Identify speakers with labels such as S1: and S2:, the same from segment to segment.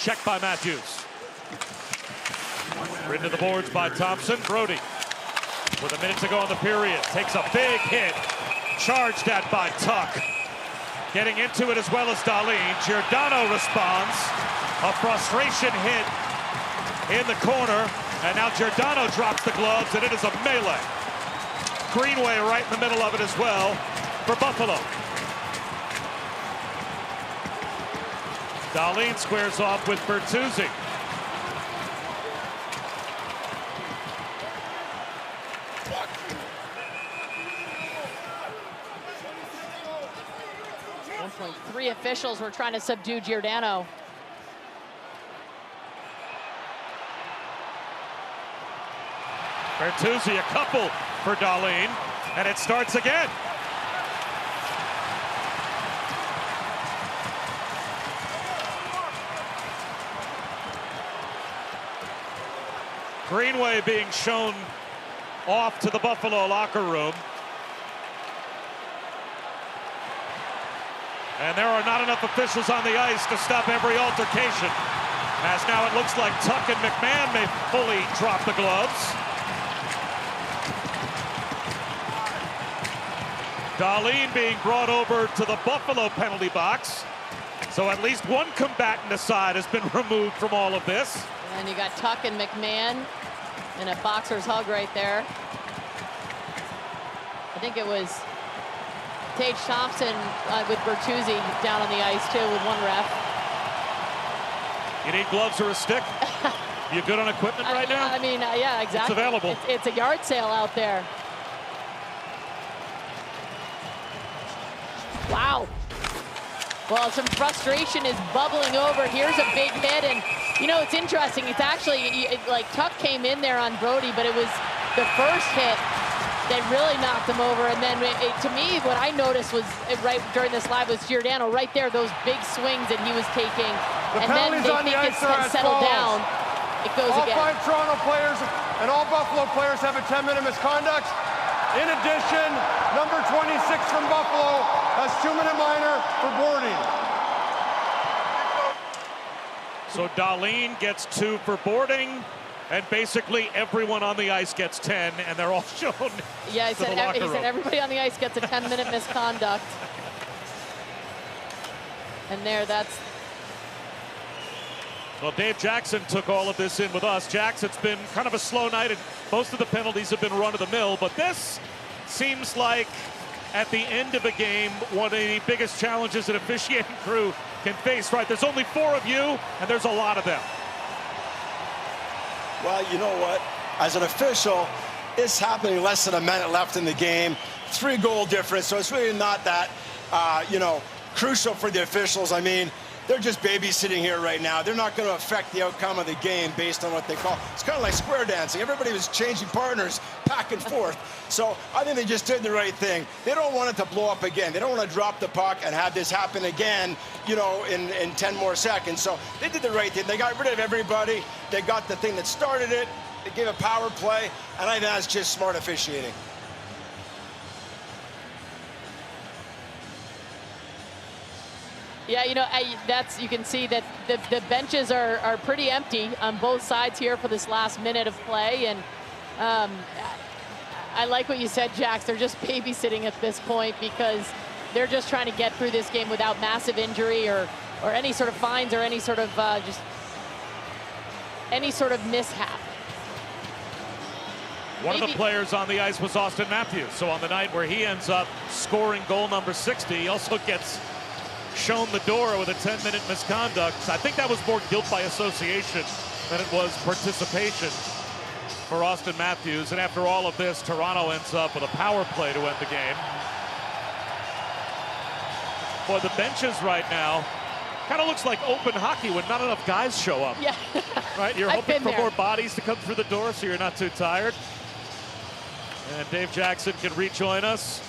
S1: Check by Matthews. Ridden to the boards by Thompson. Brody, with a minute to go in the period, takes a big hit. Charged at by Tuck. Getting into it as well as Dahlin. Giordano responds. A frustration hit in the corner. And now Giordano drops the gloves, and it is a melee. Greenway right in the middle of it as well for Buffalo. Dahlin squares off with Bertuzzi.
S2: Three officials were trying to subdue Giordano.
S1: Bertuzzi, a couple for Dahlin, and it starts again. Greenway being shown off to the Buffalo locker room. And there are not enough officials on the ice to stop every altercation. As now it looks like Tuck and McMahon may fully drop the gloves. Dahlin being brought over to the Buffalo penalty box. So at least one combatant aside has been removed from all of this.
S2: And you got Tuck and McMahon in a boxer's hug right there. I think it was Tage Thompson with Bertuzzi down on the ice too with one ref.
S1: You need gloves or a stick? You good on equipment right now?
S2: I mean, yeah, exactly.
S1: It's available.
S2: It's a yard sale out there. Wow. Well, some frustration is bubbling over. Here's a big hit, and you know, it's interesting. It's actually, like Tuck came in there on Brody, but it was the first hit that really knocked him over. And then to me, what I noticed was right during this live was Giordano right there, those big swings that he was taking. And then they think it's settled down. It goes again.
S3: All 5 Toronto players and all Buffalo players have a 10-minute misconduct. In addition, number 26 from Buffalo has 2-minute minor for boarding.
S1: So Dahlin gets 2 for boarding, and basically everyone on the ice gets 10, and they're all shown.
S2: Yeah, he said
S1: room.
S2: Everybody on the ice gets a 10-minute misconduct. And that's.
S1: Well, Dave Jackson took all of this in with us. Jackson, it's been kind of a slow night, and most of the penalties have been run-of-the-mill, but this seems like at the end of a game, one of the biggest challenges an officiating crew can face, right? There's only 4 of you, and there's a lot of them.
S4: Well, you know what? As an official, it's happening less than a minute left in the game. 3-goal difference, so it's really not that, crucial for the officials. I mean, they're just babysitting here right now. They're not going to affect the outcome of the game based on what they call. It's kind of like square dancing. Everybody was changing partners back and forth. So I think they just did the right thing. They don't want it to blow up again. They don't want to drop the puck and have this happen again, in 10 more seconds. So they did the right thing. They got rid of everybody. They got the thing that started it. They gave a power play, and I think that's just smart officiating.
S2: Yeah, you can see that the benches are pretty empty on both sides here for this last minute of play. And I like what you said, Jax. They're just babysitting at this point because they're just trying to get through this game without massive injury or any sort of fines or any sort of mishap.
S1: One of the players on the ice was Austin Matthews. So on the night where he ends up scoring goal number 60, he also gets shown the door with a 10-minute misconduct. I think that was more guilt by association than it was participation for Austin Matthews. And after all of this, Toronto ends up with a power play to end the game. Boy, the benches right now kind of looks like open hockey when not enough guys show up.
S2: Yeah.
S1: Right? You're hoping for more bodies to come through the door so you're not too tired. And Dave Jackson can rejoin us.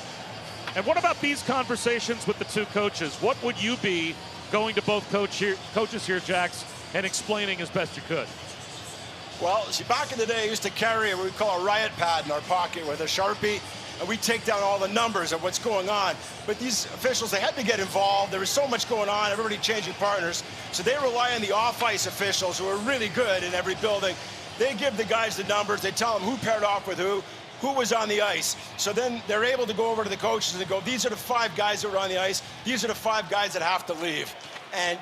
S1: And what about these conversations with the 2 coaches? What would you be going to both coaches here, Jax, and explaining as best you could?
S4: Well, see, back in the day, I used to carry what we call a riot pad in our pocket with a Sharpie, and we take down all the numbers of what's going on. But these officials, they had to get involved. There was so much going on, everybody changing partners. So they rely on the off-ice officials who are really good in every building. They give the guys the numbers. They tell them who paired off with who was on the ice. So then they're able to go over to the coaches and go, these are the 5 guys that were on the ice. These are the 5 guys that have to leave. And